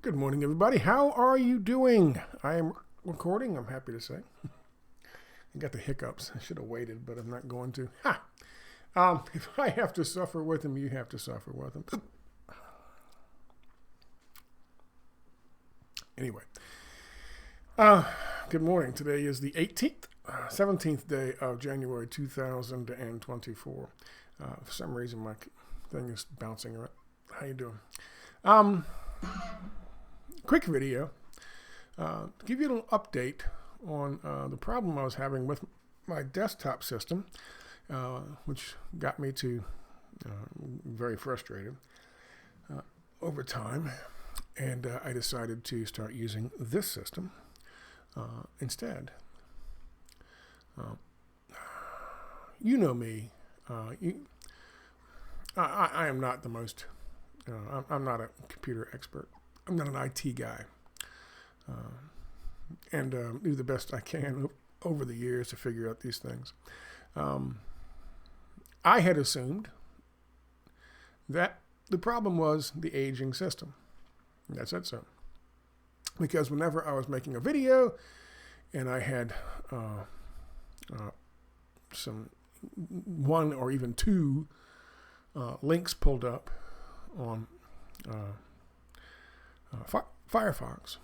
Good morning, everybody. How are you doing? I am recording, I'm happy to say. I got the hiccups. I should have waited, but I'm not going to. Ha! If I have to suffer with them, you have to suffer with them. Anyway, good morning. Today is the 18th, 17th day of January 2024. For some reason, my thing is bouncing around. How you doing? Quick video to give you a little update on the problem I was having with my desktop system, which got me to very frustrated over time, and I decided to start using this system instead. You know me. I am not the most. I'm not a computer expert. I'm not an IT guy, and do the best I can over the years to figure out these things. I had assumed that the problem was the aging system. That's it, so. Because whenever I was making a video and I had some one or even two links pulled up on Firefox,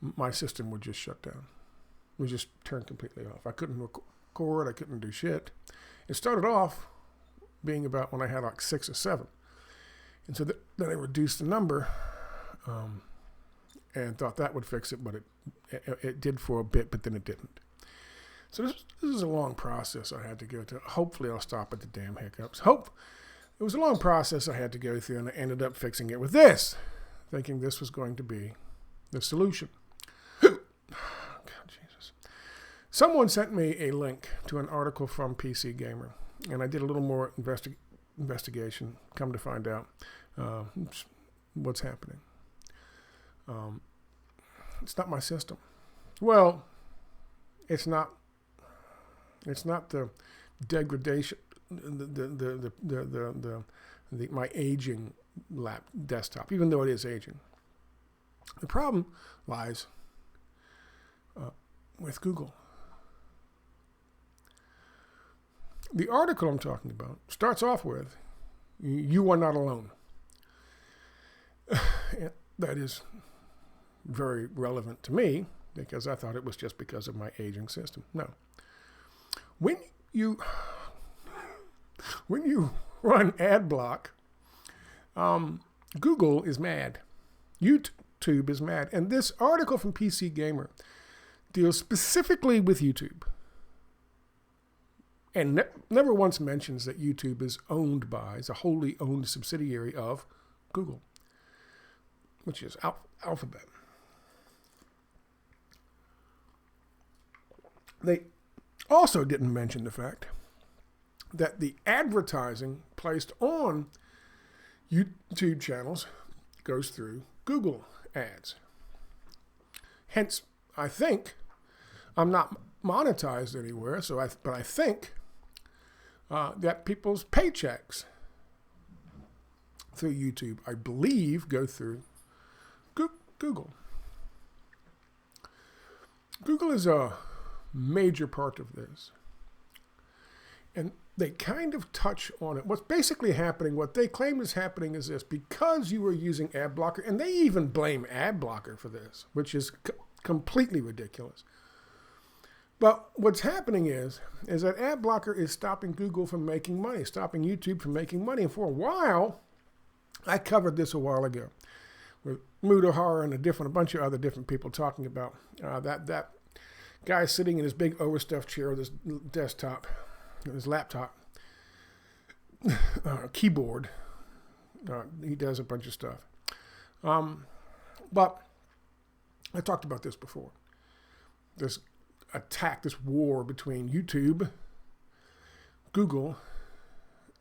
my system would just shut down. It would just turn completely off. I couldn't record. I couldn't do shit. It started off being about when I had like 6 or 7. And so then I reduced the number and thought that would fix it, but it did for a bit, but then it didn't. So this is a long process I had to go to. Hopefully I'll stop at the damn hiccups. It was a long process I had to go through, and I ended up fixing it with this, thinking this was going to be the solution. God, Jesus. Someone sent me a link to an article from PC Gamer, and I did a little more investigation, come to find out what's happening. It's not my system. Well, it's not the degradation, my aging desktop, even though it is aging. The problem lies with Google. The article I'm talking about starts off with, "You are not alone." That is very relevant to me because I thought it was just because of my aging system. No. When you run Adblock, Google is mad. YouTube is mad. And this article from PC Gamer deals specifically with YouTube. And never once mentions that YouTube is a wholly owned subsidiary of Google, which is Alphabet. They also didn't mention the fact that the advertising placed on YouTube channels goes through Google ads. Hence, I think I'm not monetized anywhere, but I think that people's paychecks through YouTube, I believe, go through Google. Google is a major part of this. And they kind of touch on it. What's basically happening, what they claim is happening is this: because you were using Adblocker, and they even blame Adblocker for this, which is completely ridiculous. But what's happening is that Adblocker is stopping Google from making money, stopping YouTube from making money. And for a while, I covered this a while ago with Mudahar and a bunch of other different people talking about that guy sitting in his big overstuffed chair with his desktop, his laptop, keyboard. He does a bunch of stuff. But I talked about this before. This attack, this war between YouTube, Google,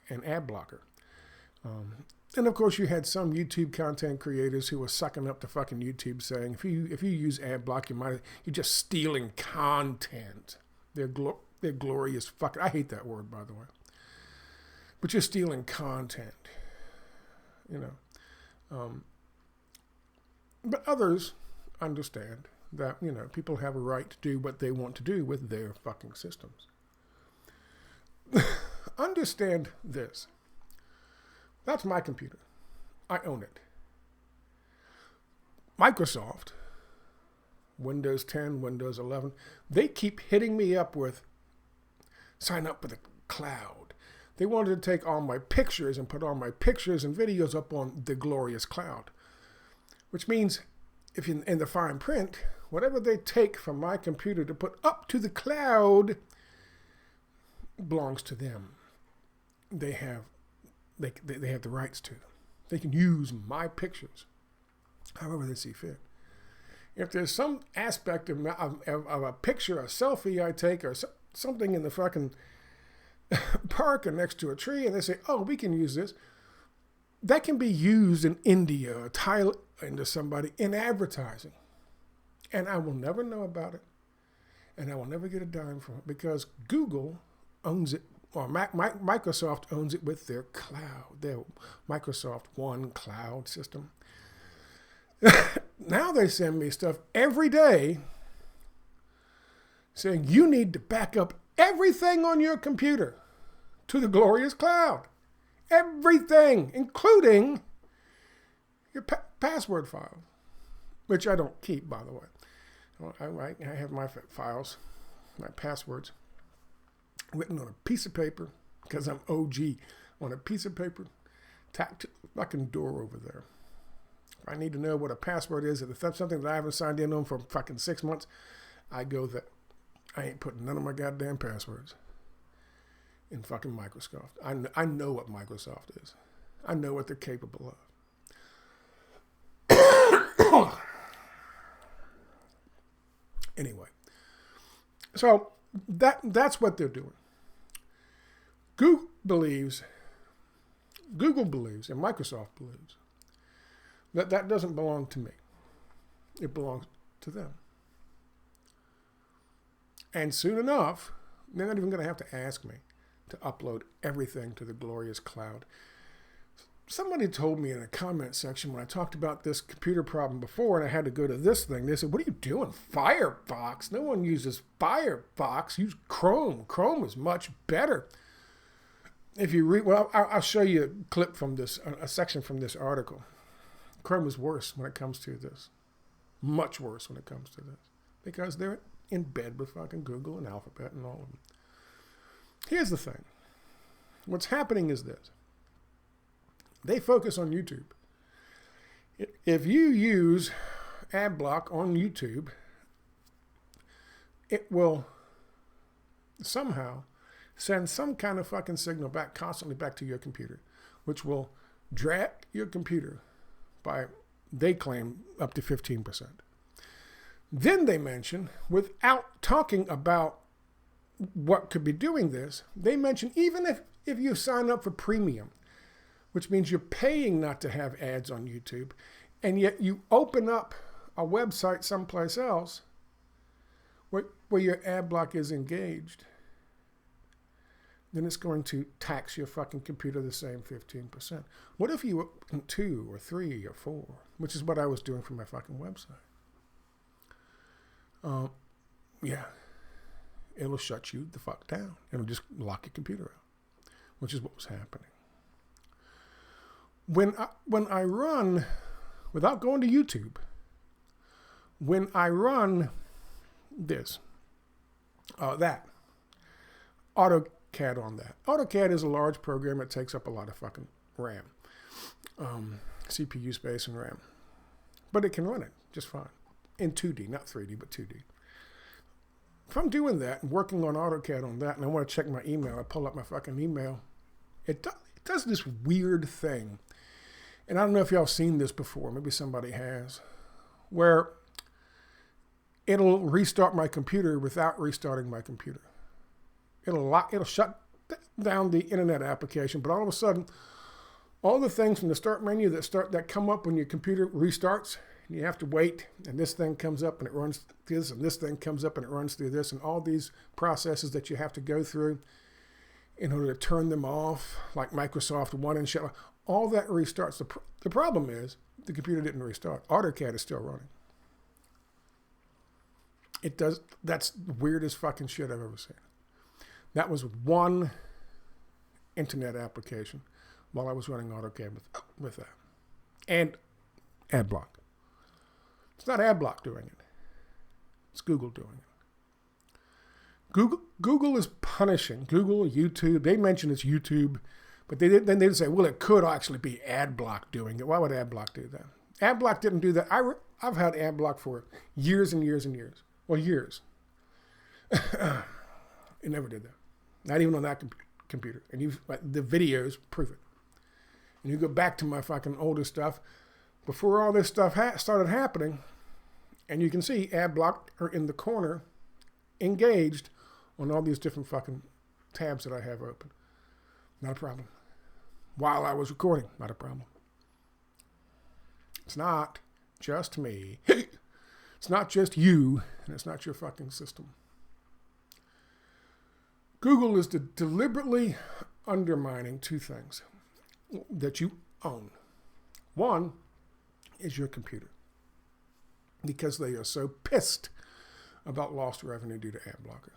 and Adblocker. And of course, you had some YouTube content creators who were sucking up to fucking YouTube, saying if you use Adblock, you're just stealing content. They're glorious fucking. I hate that word, by the way. But you're stealing content. You know, But others understand that, people have a right to do what they want to do with their fucking systems. Understand this. That's my computer. I own it. Microsoft, Windows 10, Windows 11, they keep hitting me up with, sign up for the cloud. They wanted to take all my pictures and put all my pictures and videos up on the glorious cloud. Which means, if you in the fine print, whatever they take from my computer to put up to the cloud belongs to them. They have the rights to them. They can use my pictures however they see fit. If there's some aspect of a picture, a selfie I take, or something in the fucking park or next to a tree, and they say, oh, we can use this, that can be used in India or Thailand to somebody in advertising. And I will never know about it. And I will never get a dime from it because Google owns it, or Microsoft owns it with their cloud, their Microsoft One cloud system. Now they send me stuff every day saying you need to back up everything on your computer to the glorious cloud. Everything, including your password file, which I don't keep, by the way. I have my files, my passwords, written on a piece of paper, because I'm OG, on a piece of paper, tacked to the fucking door over there. If I need to know what a password is, if that's something that I haven't signed in on for fucking 6 months, I go there. I ain't putting none of my goddamn passwords in fucking Microsoft. I know what Microsoft is. I know what they're capable of. Anyway, so that's what they're doing. Google believes, and Microsoft believes, that doesn't belong to me. It belongs to them. And soon enough, they're not even going to have to ask me to upload everything to the glorious cloud. Somebody told me in a comment section when I talked about this computer problem before and I had to go to this thing, they said, what are you doing? Firefox? No one uses Firefox. Use Chrome. Chrome is much better. If you read, well, I'll show you a clip from this, a section from this article. Chrome is worse when it comes to this. Much worse when it comes to this. Because they're in bed with fucking Google and Alphabet and all of them. Here's the thing. What's happening is this. They focus on YouTube. If you use Adblock on YouTube, it will somehow send some kind of fucking signal constantly back to your computer, which will drag your computer by, they claim, up to 15%. Then they mention, without talking about what could be doing this, they mention even if you sign up for premium, which means you're paying not to have ads on YouTube, and yet you open up a website someplace else where your ad block is engaged, then it's going to tax your fucking computer the same 15%. What if you were 2 or 3 or 4, which is what I was doing for my fucking website? Yeah, it'll shut you the fuck down. It'll just lock your computer out, which is what was happening. When I run, without going to YouTube, when I run this, that, AutoCAD on that. AutoCAD is a large program that takes up a lot of fucking RAM, CPU space and RAM. But it can run it just fine. In 2D, not 3D, but 2D. If I'm doing that and working on AutoCAD on that and I want to check my email, I pull up my fucking email, it does this weird thing. And I don't know if y'all seen this before, maybe somebody has, where it'll restart my computer without restarting my computer. It'll shut down the internet application, but all of a sudden, all the things from the start menu that come up when your computer restarts, and you have to wait, and this thing comes up and it runs through this, and this thing comes up and it runs through this, and all these processes that you have to go through in order to turn them off, like Microsoft One and shit. all that restarts. The problem is the computer didn't restart. AutoCAD is still running. It does. That's the weirdest fucking shit I've ever seen. That was one internet application while I was running AutoCAD with that. And Adblock. It's not Adblock doing it. It's Google doing it. Google is punishing. Google, YouTube, they mention it's YouTube, but then they'd say, well, it could actually be Adblock doing it. Why would Adblock do that? Adblock didn't do that. I've had Adblock for years and years and years. Well, years. It never did that. Not even on that computer. And the videos prove it. And you go back to my fucking older stuff, before all this stuff started happening, and you can see Adblock are in the corner, engaged on all these different fucking tabs that I have open. Not a problem. While I was recording, not a problem. It's not just me. It's not just you, and it's not your fucking system. Google is deliberately undermining two things that you own. One is your computer, because they are so pissed about lost revenue due to Adblocker.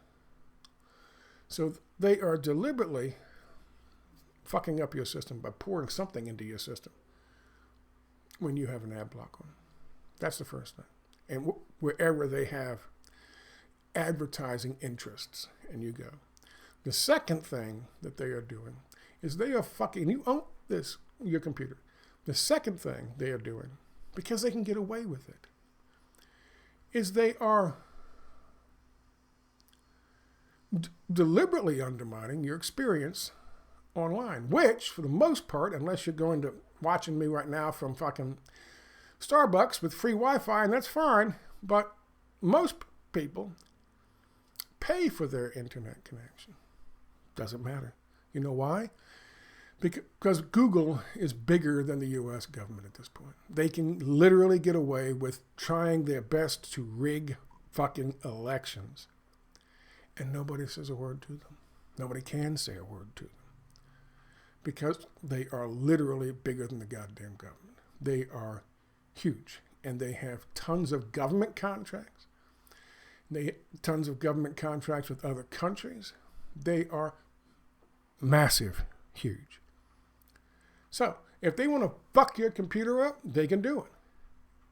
So they are deliberately fucking up your system by pouring something into your system when you have an Adblock on. That's the first thing. And wherever they have advertising interests, and you go. The second thing that they are doing is they are fucking, you own this, your computer. The second thing they are doing, because they can get away with it, is they are deliberately undermining your experience online, which, for the most part, unless you're going to watching me right now from fucking Starbucks with free Wi-Fi, and that's fine, but most people pay for their internet connection. Doesn't matter. You know why? Because Google is bigger than the U.S. government at this point. They can literally get away with trying their best to rig fucking elections. And nobody says a word to them. Nobody can say a word to them. Because they are literally bigger than the goddamn government. They are huge. And they have tons of government contracts. Tons of government contracts with other countries. They are massive, huge. So, if they want to fuck your computer up, they can do it.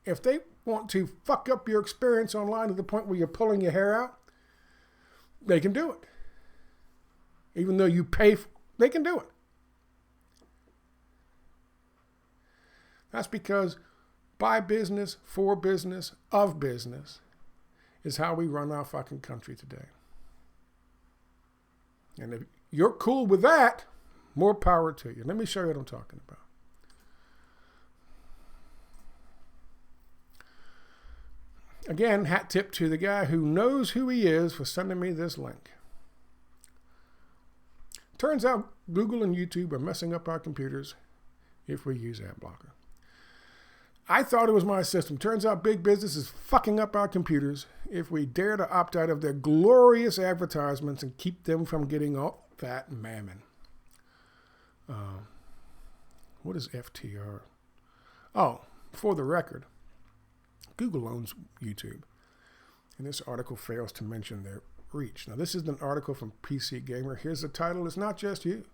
If they want to fuck up your experience online to the point where you're pulling your hair out, they can do it. Even though you pay, they can do it. That's because by business, for business, of business is how we run our fucking country today. And if you're cool with that, more power to you. Let me show you what I'm talking about. Again, hat tip to the guy who knows who he is for sending me this link. Turns out Google and YouTube are messing up our computers if we use Adblocker. I thought it was my system. Turns out big business is fucking up our computers if we dare to opt out of their glorious advertisements and keep them from getting all that mammon. What is FTR? Oh, for the record, Google owns YouTube. And this article fails to mention their reach. Now, this is an article from PC Gamer. Here's the title. It's not just you.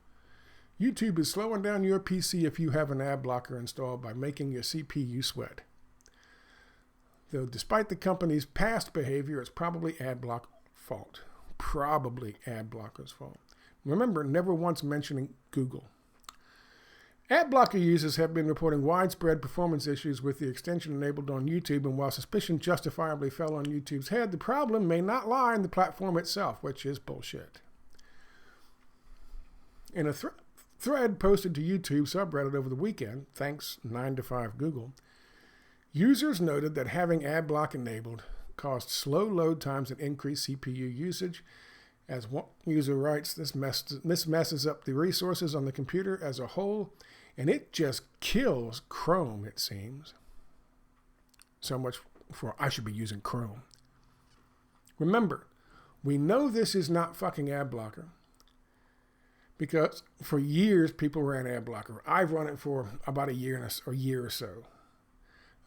YouTube is slowing down your PC if you have an ad blocker installed by making your CPU sweat. Though despite the company's past behavior, it's probably Adblock fault. Probably Adblocker's fault. Remember, never once mentioning Google. Adblocker users have been reporting widespread performance issues with the extension enabled on YouTube, and while suspicion justifiably fell on YouTube's head, the problem may not lie in the platform itself, which is bullshit. In a thread posted to YouTube subreddit over the weekend, thanks 9to5 Google, users noted that having Adblock enabled caused slow load times and increased CPU usage. As one user writes, this messes up the resources on the computer as a whole, and it just kills Chrome, it seems. So much for I should be using Chrome. Remember, we know this is not fucking Adblocker because for years people ran Adblocker. I've run it for about a year or so.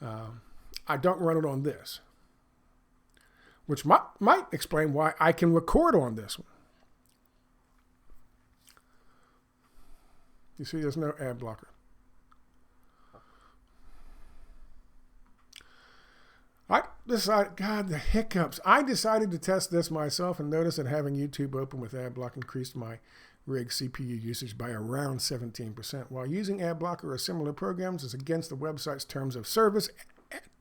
I don't run it on this, which might explain why I can record on this one. You see, there's no Adblocker. I decided, God, the hiccups. I decided to test this myself and noticed that having YouTube open with Adblock increased my rig CPU usage by around 17%. While using Adblocker or similar programs is against the website's terms of service,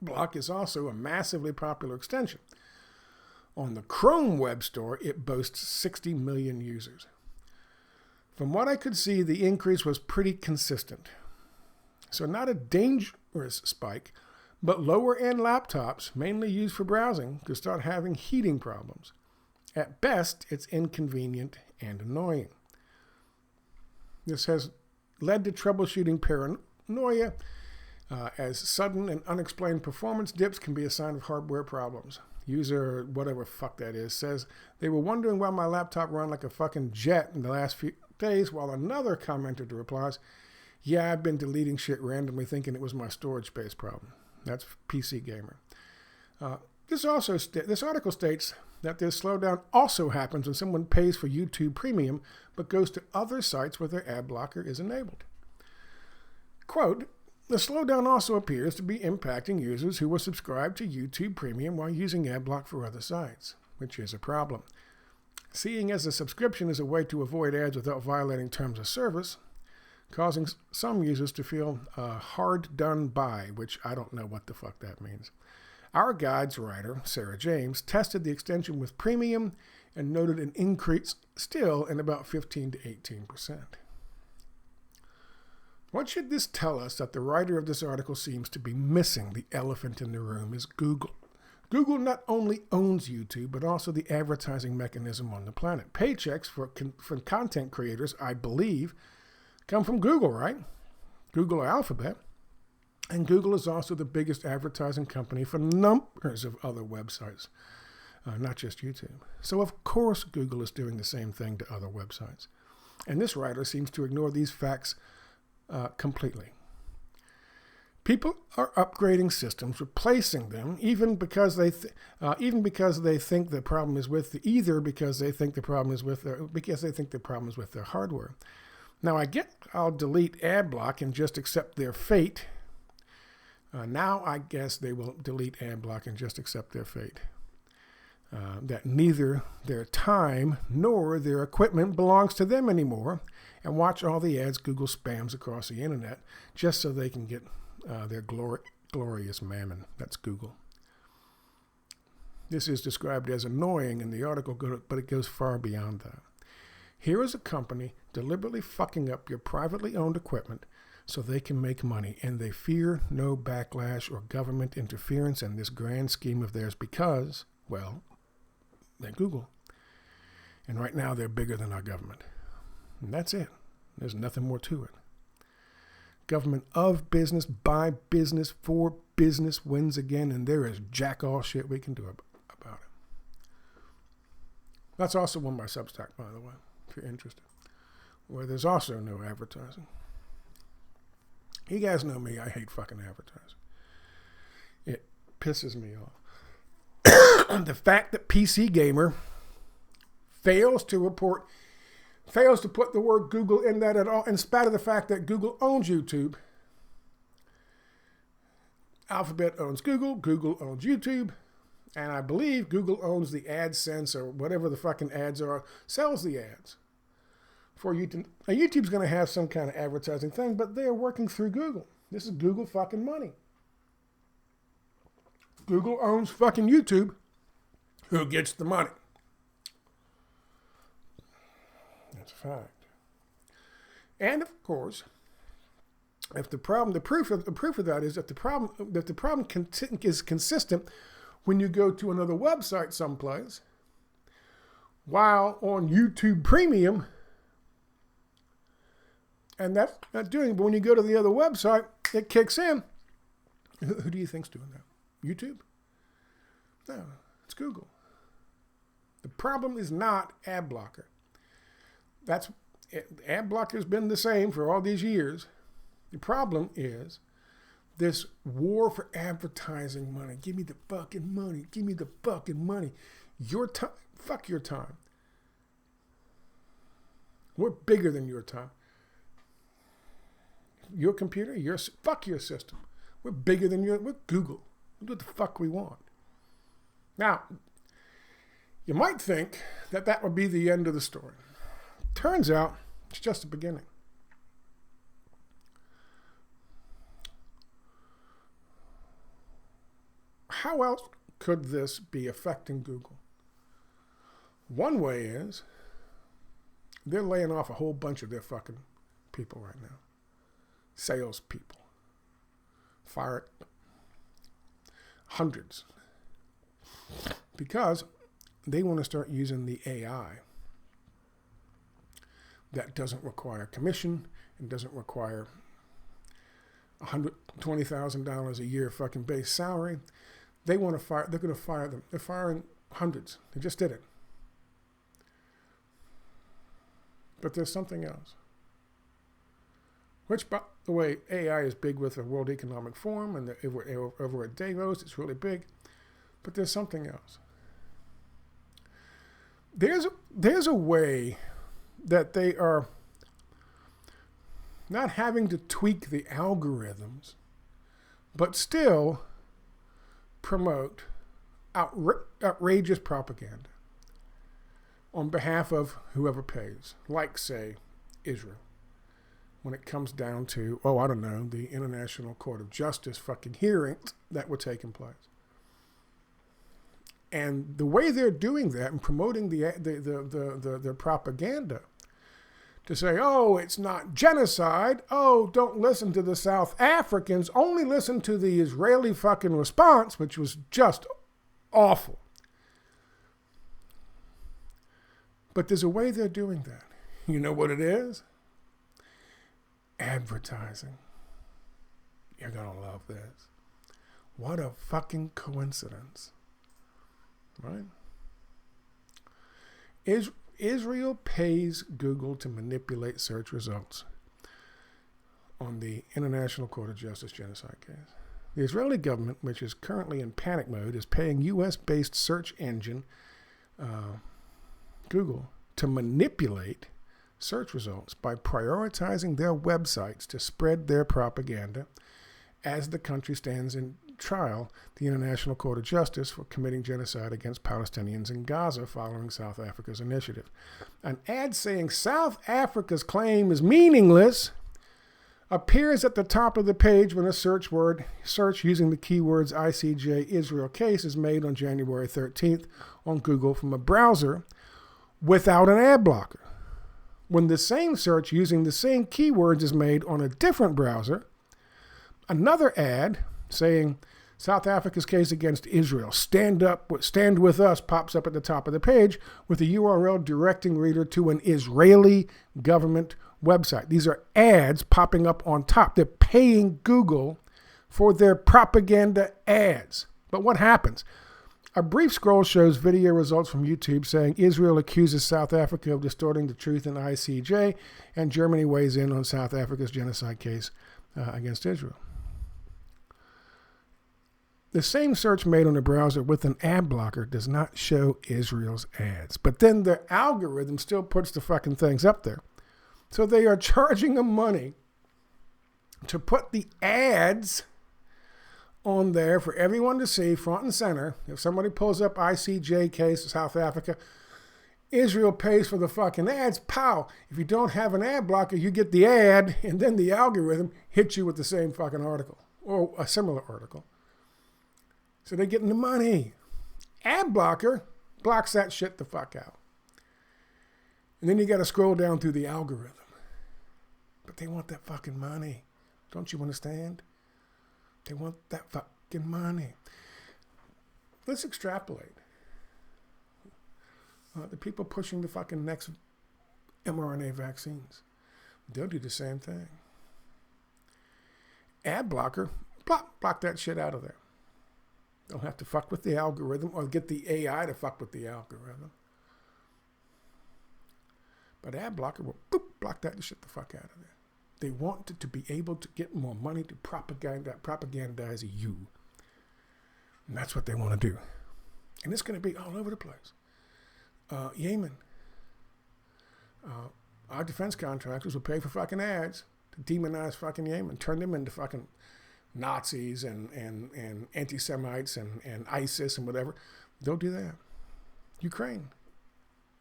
Adblock is also a massively popular extension. On the Chrome web store, it boasts 60 million users. From what I could see, the increase was pretty consistent. So not a dangerous spike, but lower-end laptops, mainly used for browsing, could start having heating problems. At best, it's inconvenient and annoying. This has led to troubleshooting paranoia, as sudden and unexplained performance dips can be a sign of hardware problems. User, whatever fuck that is, says they were wondering why my laptop ran like a fucking jet in the last few days, while another commenter replies, yeah, I've been deleting shit randomly thinking it was my storage space problem. That's PC Gamer. This article states that this slowdown also happens when someone pays for YouTube Premium but goes to other sites where their ad blocker is enabled. Quote, the slowdown also appears to be impacting users who were subscribed to YouTube Premium while using AdBlock for other sites, which is a problem. Seeing as a subscription is a way to avoid ads without violating terms of service, causing some users to feel hard done by, which I don't know what the fuck that means. Our guides writer, Sarah James, tested the extension with Premium and noted an increase still in about 15 to 18%. What should this tell us that the writer of this article seems to be missing? The elephant in the room is Google. Google not only owns YouTube, but also the advertising mechanism on the planet. Paychecks for content creators, I believe, come from Google, right? Google or Alphabet. And Google is also the biggest advertising company for numbers of other websites, not just YouTube. So, of course, Google is doing the same thing to other websites. And this writer seems to ignore these facts completely. People are upgrading systems, replacing them, because they think the problem is with because they think the problem is with their hardware. Now I'll delete AdBlock and just accept their fate. Now I guess they will delete AdBlock and just accept their fate. That neither their time nor their equipment belongs to them anymore, and watch all the ads Google spams across the internet just so they can get their glorious mammon. That's Google. This is described as annoying in the article, but it goes far beyond that. Here is a company deliberately fucking up your privately owned equipment so they can make money, and they fear no backlash or government interference in this grand scheme of theirs because, well, they're Google. And right now they're bigger than our government. And that's it. There's nothing more to it. Government of business, by business, for business wins again, and there is jack all shit we can do about it. That's also on my Substack, by the way, if you're interested, where there's also no advertising. You guys know me, I hate fucking advertising. It pisses me off. The fact that PC Gamer fails to put the word Google in that at all, in spite of the fact that Google owns YouTube. Alphabet owns Google, Google owns YouTube, and I believe Google owns the AdSense or whatever the fucking ads are, sells the ads for YouTube. Now, YouTube's going to have some kind of advertising thing, but they are working through Google. This is Google fucking money. Google owns fucking YouTube. Who gets the money? That's a fact. And of course, if the proof of that is that the problem is consistent when you go to another website someplace, while on YouTube Premium, and that's not doing it, but when you go to the other website, it kicks in. Who do you think's doing that? YouTube? No, it's Google. The problem is not AdBlocker. ad blocker's been the same for all these years. The problem is this war for advertising money. Give me the fucking money. Give me the fucking money. Your time. Fuck your time. We're bigger than your time. Your computer, fuck your system. We're bigger than we're Google. We do what the fuck we want. Now, you might think that that would be the end of the story. Turns out, it's just the beginning. How else could this be affecting Google? One way is they're laying off a whole bunch of their fucking people right now. Salespeople. Fired hundreds. Because they want to start using the AI that doesn't require commission and doesn't require $120,000 a year fucking base salary. They want to fire, they're going to fire them. They're firing hundreds. They just did it. But there's something else. Which, by the way, AI is big with the World Economic Forum and over at Davos, it's really big. But there's something else. There's a way that they are not having to tweak the algorithms, but still promote outrageous propaganda on behalf of whoever pays, like, say, Israel. When it comes down to, the International Court of Justice fucking hearings that were taking place. And the way they're doing that and promoting the propaganda to say, it's not genocide. Don't listen to the South Africans. Only listen to the Israeli fucking response, which was just awful. But there's a way they're doing that. You know what it is? Advertising. You're going to love this. What a fucking coincidence. Right? Israel pays Google to manipulate search results on the International Court of Justice genocide case. The Israeli government, which is currently in panic mode, is paying U.S.-based search engine Google to manipulate search results by prioritizing their websites to spread their propaganda as the country stands in trial the International Court of Justice for committing genocide against Palestinians in Gaza following South Africa's initiative. An ad saying South Africa's claim is meaningless appears at the top of the page when a search using the keywords ICJ Israel case is made on January 13th on Google from a browser without an ad blocker. When the same search using the same keywords is made on a different browser, another ad saying South Africa's case against Israel, stand with us, pops up at the top of the page with a URL directing reader to an Israeli government website. These are ads popping up on top. They're paying Google for their propaganda ads. But what happens? A brief scroll shows video results from YouTube saying Israel accuses South Africa of distorting the truth in ICJ, and Germany weighs in on South Africa's genocide case against Israel. The same search made on a browser with an ad blocker does not show Israel's ads. But then the algorithm still puts the fucking things up there. So they are charging them money to put the ads on there for everyone to see front and center. If somebody pulls up ICJ case of South Africa, Israel pays for the fucking ads. Pow! If you don't have an ad blocker, you get the ad, and then the algorithm hits you with the same fucking article or a similar article. So they're getting the money. Ad blocker blocks that shit the fuck out. And then you got to scroll down through the algorithm. But they want that fucking money. Don't you understand? They want that fucking money. Let's extrapolate. The people pushing the fucking next mRNA vaccines, they'll do the same thing. Ad blocker, block that shit out of there. Don't have to fuck with the algorithm or get the AI to fuck with the algorithm. But Adblocker will boop, block that shit the fuck out of there. They want to be able to get more money to propagandize you. And that's what they want to do. And it's going to be all over the place. Yemen. Our defense contractors will pay for fucking ads to demonize fucking Yemen, turn them into fucking Nazis and anti-Semites and ISIS and whatever. They'll do that. Ukraine.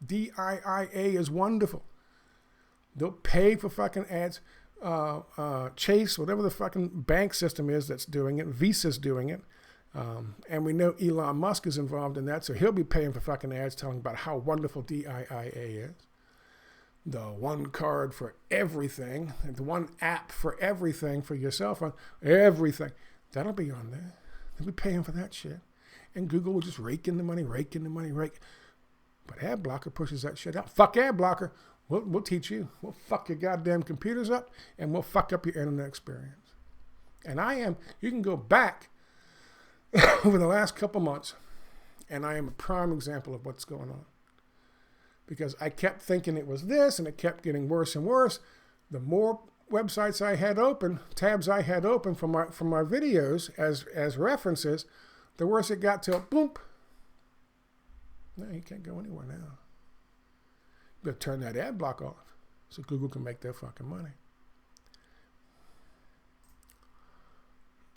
DIIA is wonderful. They'll pay for fucking ads. Chase, whatever the fucking bank system is that's doing it, Visa's doing it. And we know Elon Musk is involved in that, so he'll be paying for fucking ads telling about how wonderful DIIA is. The one card for everything, and the one app for everything for your cell phone, everything. That'll be on there. They'll be paying for that shit. And Google will just rake in the money. But Adblocker pushes that shit out. Fuck Adblocker. We'll teach you. We'll fuck your goddamn computers up, and we'll fuck up your internet experience. And you can go back over the last couple months, and I am a prime example of what's going on. Because I kept thinking it was this, and it kept getting worse and worse. The more websites I had open, tabs I had open from my videos as references, the worse it got till boom. No, you can't go anywhere now. You better turn that ad block off so Google can make their fucking money.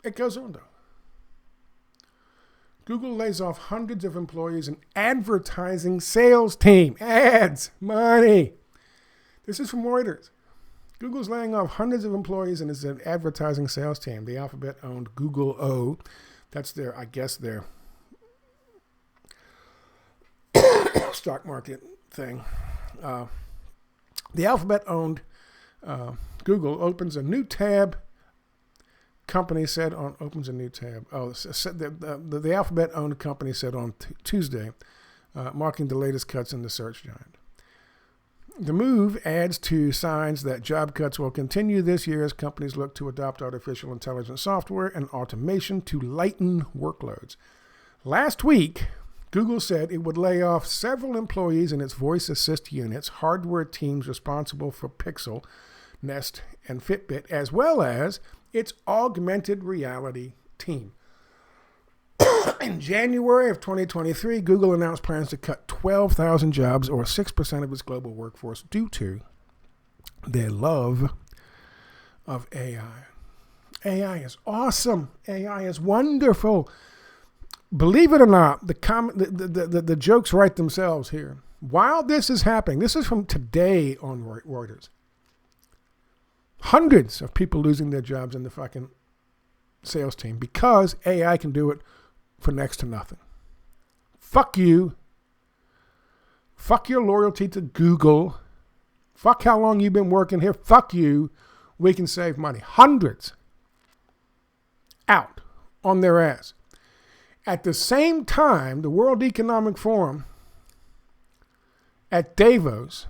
It goes on though. Google lays off hundreds of employees in advertising sales team. Ads, money. This is from Reuters. Google's laying off hundreds of employees in its advertising sales team. The Alphabet-owned Google O, that's their stock market thing. The Alphabet-owned Google opens a new tab. Company said opens a new tab. The Alphabet-owned company said on Tuesday, marking the latest cuts in the search giant. The move adds to signs that job cuts will continue this year as companies look to adopt artificial intelligence software and automation to lighten workloads. Last week, Google said it would lay off several employees in its voice assist units, hardware teams responsible for Pixel, Nest, and Fitbit, as well as its augmented reality team. In January of 2023, Google announced plans to cut 12,000 jobs, or 6% of its global workforce, due to their love of AI. AI is awesome. AI is wonderful. Believe it or not, the jokes write themselves here. While this is happening, this is from today on Reuters. Hundreds of people losing their jobs in the fucking sales team because AI can do it for next to nothing. Fuck you. Fuck your loyalty to Google. Fuck how long you've been working here. Fuck you. We can save money. Hundreds out on their ass. At the same time, the World Economic Forum at Davos,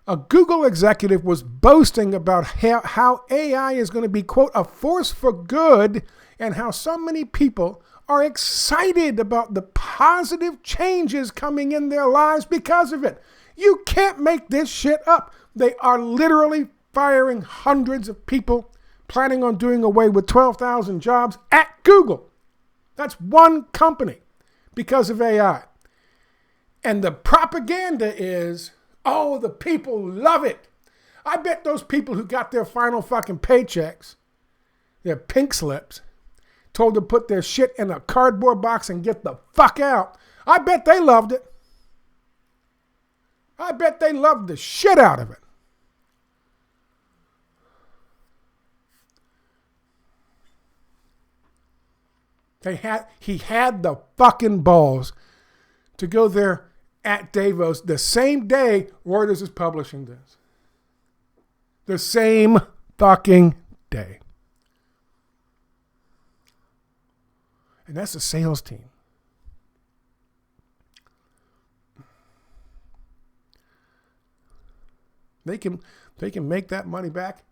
a Google executive was boasting about how AI is going to be, quote, a force for good, and how so many people are excited about the positive changes coming in their lives because of it. You can't make this shit up. They are literally firing hundreds of people, planning on doing away with 12,000 jobs at Google. That's one company because of AI. And the propaganda is, oh, the people love it. I bet those people who got their final fucking paychecks, their pink slips, told to put their shit in a cardboard box and get the fuck out. I bet they loved it. I bet they loved the shit out of it. He had the fucking balls to go there at Davos the same day Reuters is publishing this. The same fucking day. And that's a sales team. They can make that money back.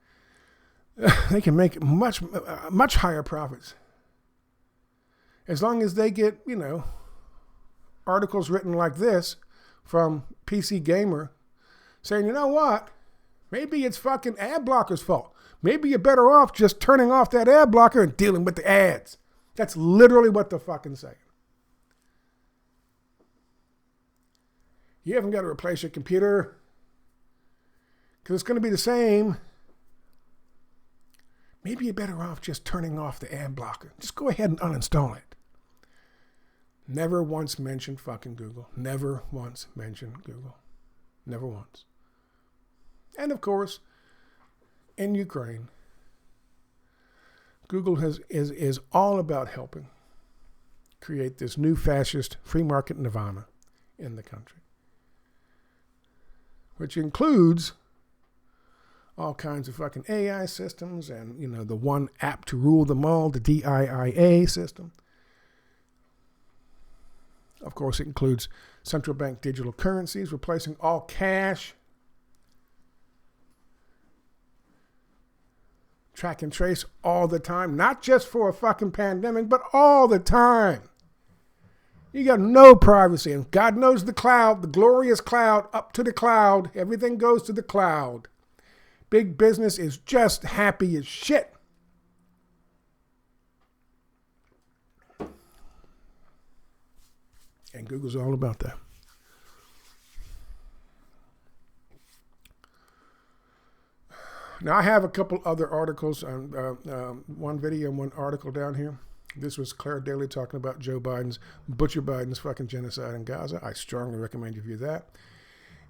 They can make much higher profits. As long as they get, articles written like this, from PC Gamer saying, you know what? Maybe it's fucking Adblockers' fault. Maybe you're better off just turning off that ad blocker and dealing with the ads. That's literally what they're fucking saying. You haven't got to replace your computer because it's going to be the same. Maybe you're better off just turning off the ad blocker. Just go ahead and uninstall it. Never once mentioned fucking Google. Never once mentioned Google. Never once. And of course, in Ukraine, Google is all about helping create this new fascist free market nirvana in the country, which includes all kinds of fucking AI systems and, you know, the one app to rule them all, the DIIA system. Of course, it includes central bank digital currencies, replacing all cash, track and trace all the time, not just for a fucking pandemic, but all the time. You got no privacy, and God knows the cloud, the glorious cloud, up to the cloud. Everything goes to the cloud. Big business is just happy as shit. And Google's all about that. Now, I have a couple other articles, one video and one article down here. This was Claire Daly talking about Butcher Biden's fucking genocide in Gaza. I strongly recommend you view that.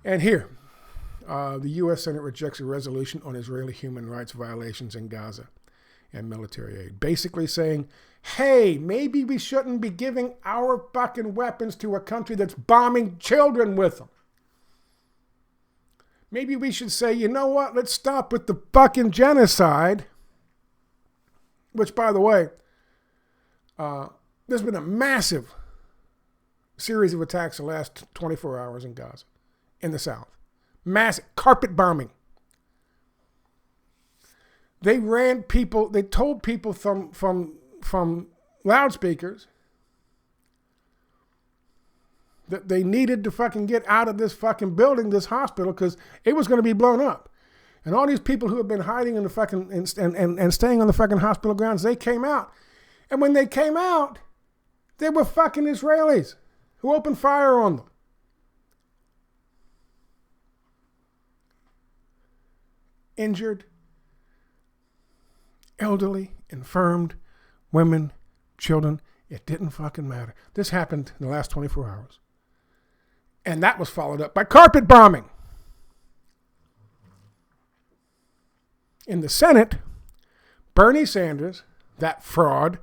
And here, the U.S. Senate rejects a resolution on Israeli human rights violations in Gaza and military aid. Basically saying, hey, maybe we shouldn't be giving our fucking weapons to a country that's bombing children with them. Maybe we should say, you know what, let's stop with the fucking genocide. Which, by the way, there's been a massive series of attacks the last 24 hours in Gaza, in the south. Massive carpet bombing. They told people from loudspeakers that they needed to fucking get out of this fucking building, this hospital, because it was going to be blown up. And all these people who have been hiding in the fucking and staying on the fucking hospital grounds, they came out. And when they came out, they were fucking Israelis who opened fire on them. Injured, elderly, infirmed, women, children. It didn't fucking matter. This happened in the last 24 hours. And that was followed up by carpet bombing. In the Senate, Bernie Sanders, that fraud,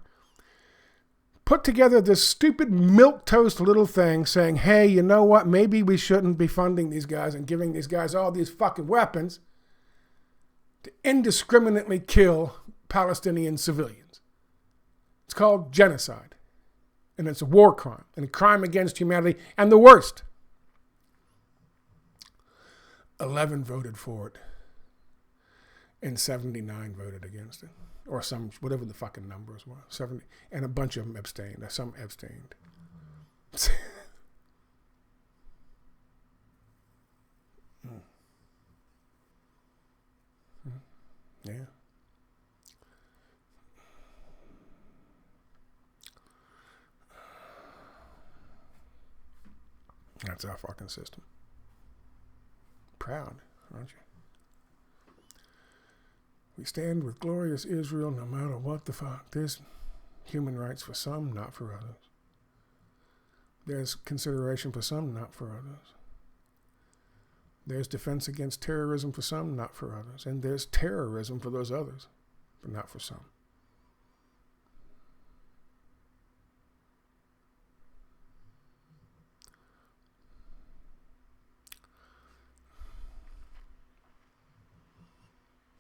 put together this stupid milquetoast little thing saying, hey, you know what? Maybe we shouldn't be funding these guys and giving these guys all these fucking weapons to indiscriminately kill Palestinian civilians. It's called genocide. And it's a war crime and a crime against humanity, and the worst. 11 voted for it and 79 voted against it, or whatever the fucking numbers were. 70, and a bunch of them abstained. Some abstained. Yeah. That's our fucking system. Proud, aren't you? We stand with glorious Israel no matter what the fuck. There's human rights for some, not for others. There's consideration for some, not for others. There's defense against terrorism for some, not for others. And there's terrorism for those others, but not for some.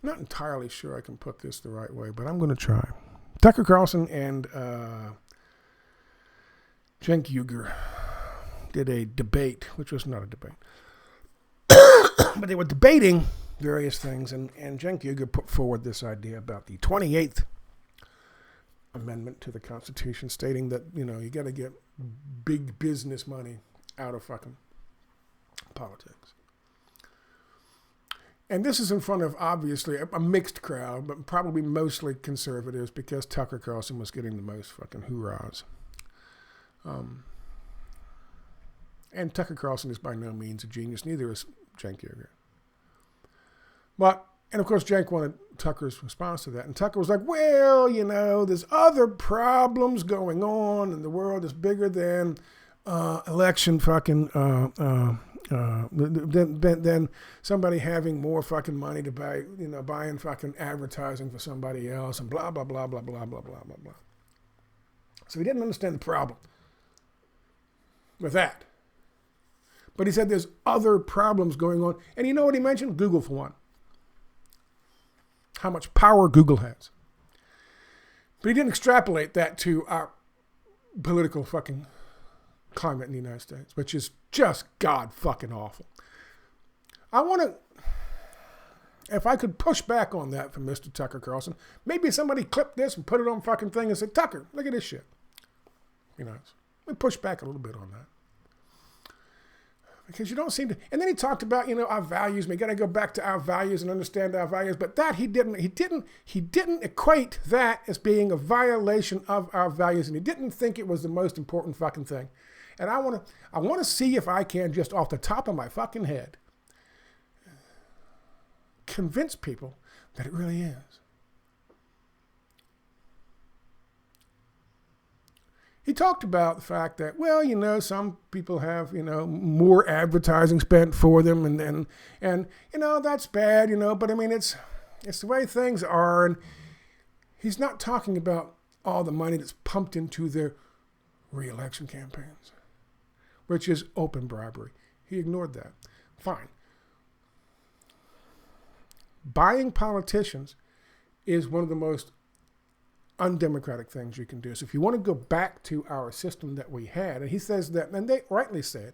I'm not entirely sure I can put this the right way, but I'm going to try. Tucker Carlson and Cenk Uygur did a debate, which was not a debate. But they were debating various things, and Cenk Uygur put forward this idea about the 28th Amendment to the Constitution, stating that, you know, you got to get big business money out of fucking politics. And this is in front of, obviously, a mixed crowd, but probably mostly conservatives because Tucker Carlson was getting the most fucking hoorahs. And Tucker Carlson is by no means a genius. Neither is Cenk Uygur. But, and of course, Cenk wanted Tucker's response to that. And Tucker was like, well, you know, there's other problems going on in the world that's bigger than election fucking, than somebody having more fucking money to buy, you know, buying fucking advertising for somebody else and blah, blah, blah, blah, blah, blah, blah, blah, blah. So he didn't understand the problem with that. But he said there's other problems going on. And you know what he mentioned? Google, for one. How much power Google has. But he didn't extrapolate that to our political fucking climate in the United States, which is just god fucking awful. I want to, if I could push back on that from Mr. Tucker Carlson, maybe somebody clip this and put it on fucking thing and say, Tucker, look at this shit. You know, let me push back a little bit on that. Because you don't seem to, and then he talked about, you know, our values. We got to go back to our values and understand our values. But that he didn't equate that as being a violation of our values, and he didn't think it was the most important fucking thing. And I want to see if I can, just off the top of my fucking head, convince people that it really is. He talked about the fact that, well, you know, some people have, you know, more advertising spent for them, and you know, that's bad, you know, but I mean, it's the way things are. And he's not talking about all the money that's pumped into their re-election campaigns, which is open bribery. He ignored that. Fine. Buying politicians is one of the most undemocratic things you can do. So if you want to go back to our system that we had, and he says that, and they rightly said,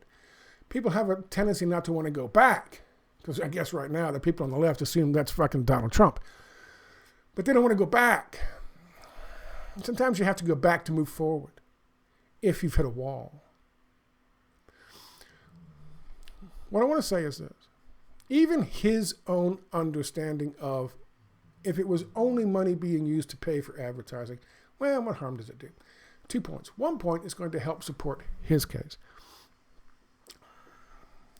people have a tendency not to want to go back, because I guess right now the people on the left assume that's fucking Donald Trump. But they don't want to go back. Sometimes you have to go back to move forward if you've hit a wall. What I want to say is this. Even his own understanding of, if it was only money being used to pay for advertising, well, what harm does it do? 2 points. 1 point is going to help support his case.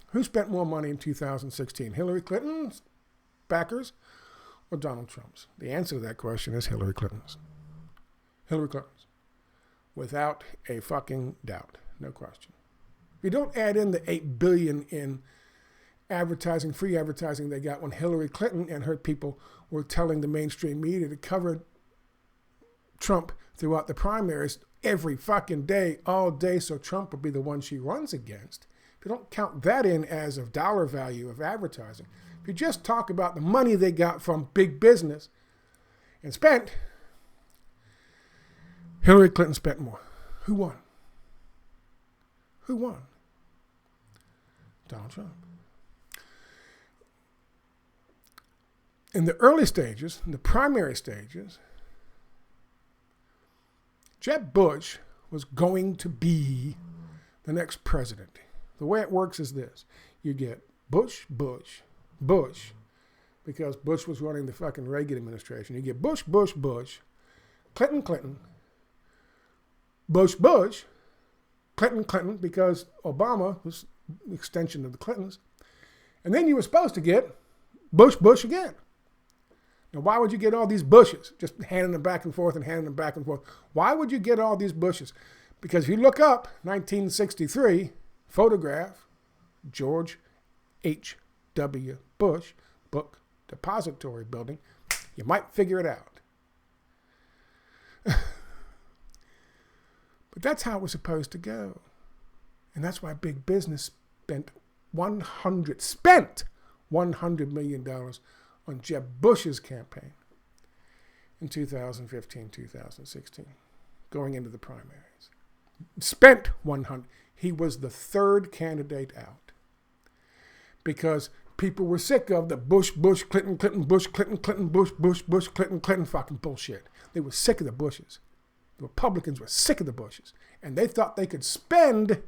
Who spent more money in 2016? Hillary Clinton's backers or Donald Trump's? The answer to that question is Hillary Clinton's. Hillary Clinton's. Without a fucking doubt. No question. If you don't add in the $8 billion in advertising, free advertising they got when Hillary Clinton and her people were telling the mainstream media to cover Trump throughout the primaries every fucking day, all day, so Trump would be the one she runs against. If you don't count that in as of dollar value of advertising, if you just talk about the money they got from big business and spent, Hillary Clinton spent more. Who won? Who won? Donald Trump. In the early stages, in the primary stages, Jeb Bush was going to be the next president. The way it works is this. You get Bush, Bush, Bush, because Bush was running the fucking Reagan administration. You get Bush, Bush, Bush, Clinton, Clinton, Bush, Bush, Clinton, Clinton, because Obama was an extension of the Clintons. And then you were supposed to get Bush, Bush again. Now, why would you get all these Bushes? Just handing them back and forth and handing them back and forth. Why would you get all these Bushes? Because if you look up 1963, photograph, George H.W. Bush, Book Depository Building, you might figure it out. But that's how it was supposed to go. And that's why big business spent $100 million on Jeb Bush's campaign in 2015, 2016, going into the primaries. Spent 100. He was the third candidate out because people were sick of the Bush, Bush, Clinton, Clinton, Bush, Clinton, Clinton, Bush, Bush, Bush, Clinton, Clinton fucking bullshit. They were sick of the Bushes. The Republicans were sick of the Bushes. And they thought they could spend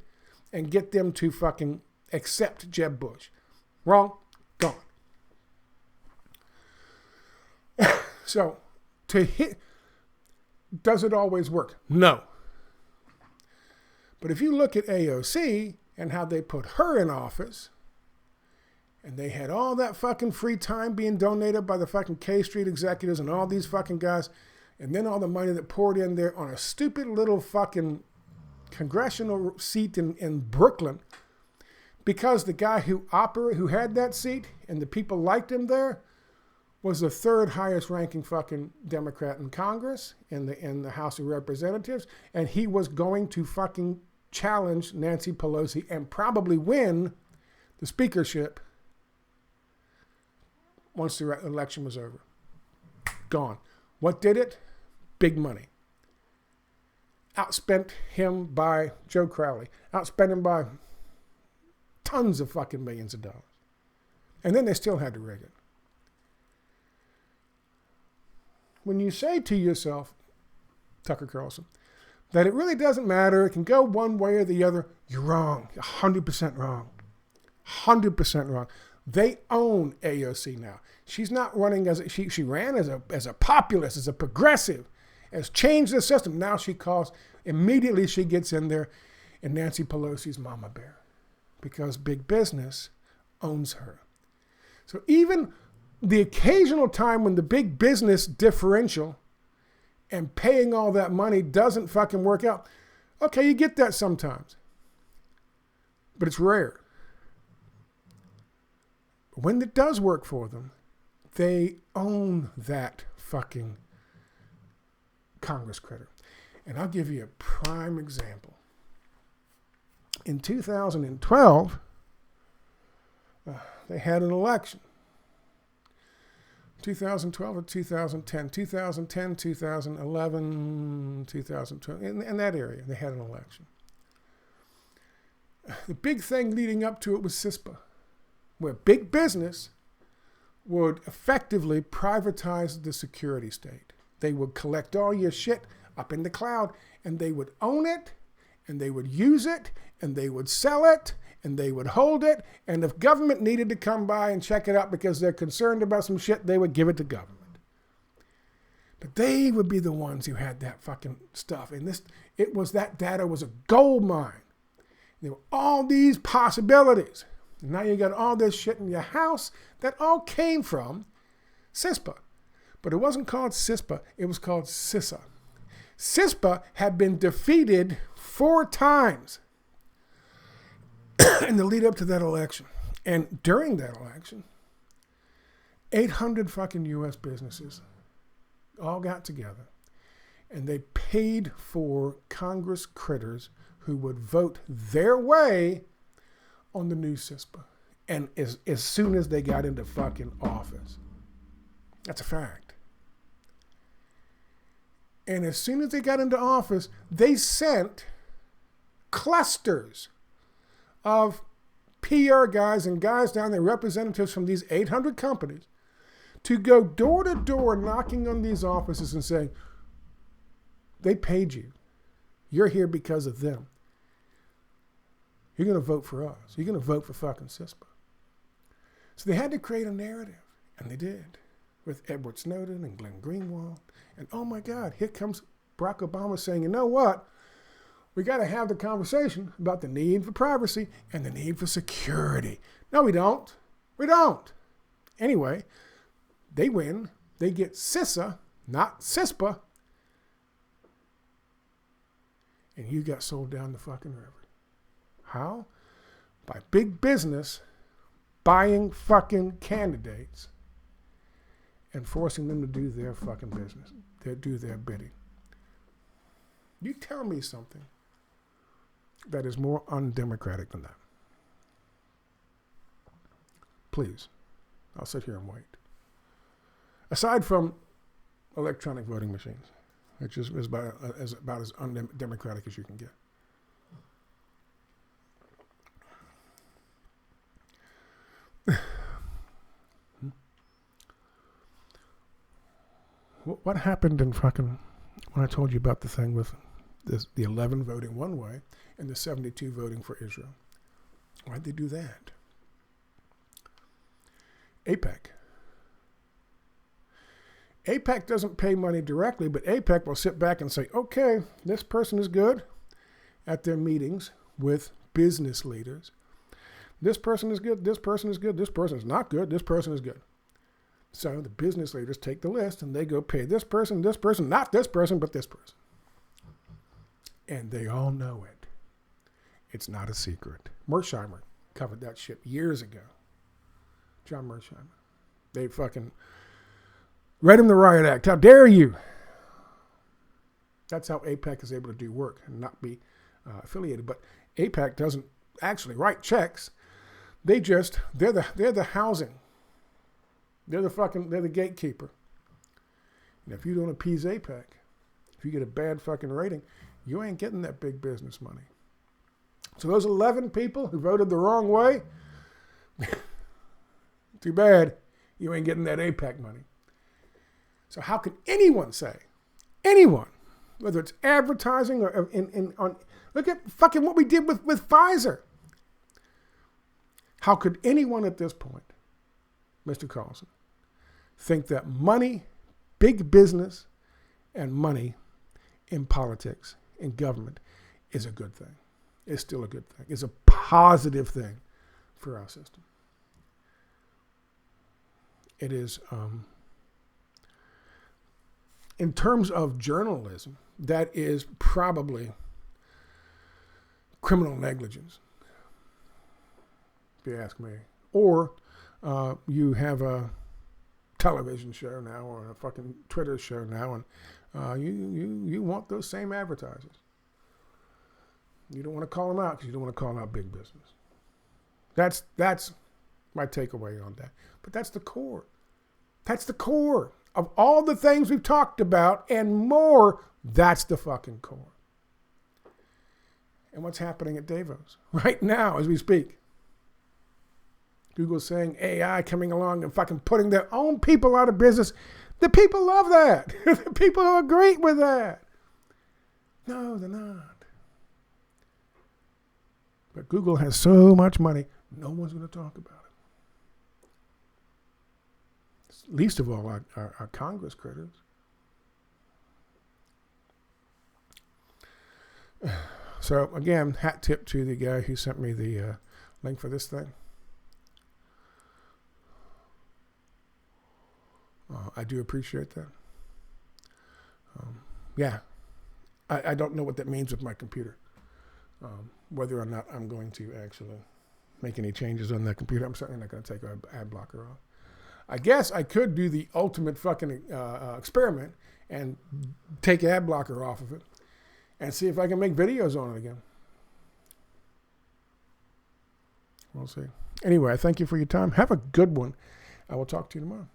and get them to fucking except Jeb Bush. Wrong, gone. So, does it always work? No. But if you look at AOC and how they put her in office, and they had all that fucking free time being donated by the fucking K Street executives and all these fucking guys, and then all the money that poured in there on a stupid little fucking congressional seat in Brooklyn, because the guy who had that seat and the people liked him there was the third highest ranking fucking Democrat in Congress, in the House of Representatives, and he was going to fucking challenge Nancy Pelosi and probably win the speakership once the election was over. Gone. What did it? Big money. Outspent him by Joe Crowley. Outspent him by tons of fucking millions of dollars. And then they still had to rig it. When you say to yourself, Tucker Carlson, that it really doesn't matter, it can go one way or the other, you're wrong. 100% wrong. 100% wrong. They own AOC now. She's not running she ran as a populist, as a progressive, has changed the system. Now immediately she gets in there and Nancy Pelosi's mama bear, because big business owns her. So even the occasional time when the big business differential and paying all that money doesn't fucking work out, okay, you get that sometimes, but it's rare. When it does work for them, they own that fucking Congress critter. And I'll give you a prime example. In 2012, they had an election. 2012 or 2010, 2010, 2011, 2012, in that area, they had an election. The big thing leading up to it was CISPA, where big business would effectively privatize the security state. They would collect all your shit up in the cloud, and they would own it, and they would use it, and they would sell it, and they would hold it, and if government needed to come by and check it out because they're concerned about some shit, they would give it to government. But they would be the ones who had that fucking stuff. And that data was a gold mine. There were all these possibilities. And now you got all this shit in your house that all came from CISPA. But it wasn't called CISPA, it was called CISA. CISPA had been defeated 4 times in the lead up to that election. And during that election, 800 fucking U.S. businesses all got together and they paid for Congress critters who would vote their way on the new CISPA. And as soon as they got into fucking office, that's a fact. And as soon as they got into office, they sent clusters of PR guys and guys down there, representatives from these 800 companies, to go door to door knocking on these offices and saying, they paid you. You're here because of them. You're going to vote for us. You're going to vote for fucking CISPA. So they had to create a narrative, and they did, with Edward Snowden and Glenn Greenwald. And oh my God, here comes Barack Obama saying, you know what? We got to have the conversation about the need for privacy and the need for security. No, we don't. We don't. Anyway, they win. They get CISA, not CISPA. And you got sold down the fucking river. How? By big business buying fucking candidates and forcing them to do their fucking business, do their bidding. You tell me something that is more undemocratic than that. Please. I'll sit here and wait. Aside from electronic voting machines, which is about as undemocratic as you can get. What happened in fucking, when I told you about the thing with the 11 voting one way and the 72 voting for Israel? Why'd they do that? APEC. APEC doesn't pay money directly, but APEC will sit back and say, okay, this person is good at their meetings with business leaders. This person is good, this person is good, this person is not good, this person is good. So the business leaders take the list and they go pay this person, not this person, but this person. And they all know it. It's not a secret. Mersheimer covered that shit years ago. John Mersheimer. They fucking read him the riot act. How dare you? That's how APEC is able to do work and not be affiliated. But APEC doesn't actually write checks. They're the housing. They're the gatekeeper. And if you don't appease APEC, if you get a bad fucking rating, you ain't getting that big business money. So those 11 people who voted the wrong way, too bad, you ain't getting that APEC money. So how can anyone say, anyone, whether it's advertising or look at fucking what we did with Pfizer. How could anyone at this point, Mr. Carlson, think that money, big business, and money in politics, in government, is a good thing? It's still a good thing. It's a positive thing for our system. It is, in terms of journalism, that is probably criminal negligence, if you ask me. Or you have a television show now or a fucking Twitter show now, and you want those same advertisers. You don't want to call them out because you don't want to call out big business. That's my takeaway on that. But that's the core. That's the core of all the things we've talked about and more. That's the fucking core. And what's happening at Davos right now as we speak? Google's saying AI coming along and fucking putting their own people out of business. The people love that. The people agree with that. No, they're not. But Google has so much money, no one's going to talk about it. Least of all our Congress critters. So again, hat tip to the guy who sent me the link for this thing. I do appreciate that. Yeah, I don't know what that means with my computer. Whether or not I'm going to actually make any changes on that computer. I'm certainly not going to take an ad blocker off. I guess I could do the ultimate fucking experiment and take ad blocker off of it and see if I can make videos on it again. We'll see. Anyway, I thank you for your time. Have a good one. I will talk to you tomorrow.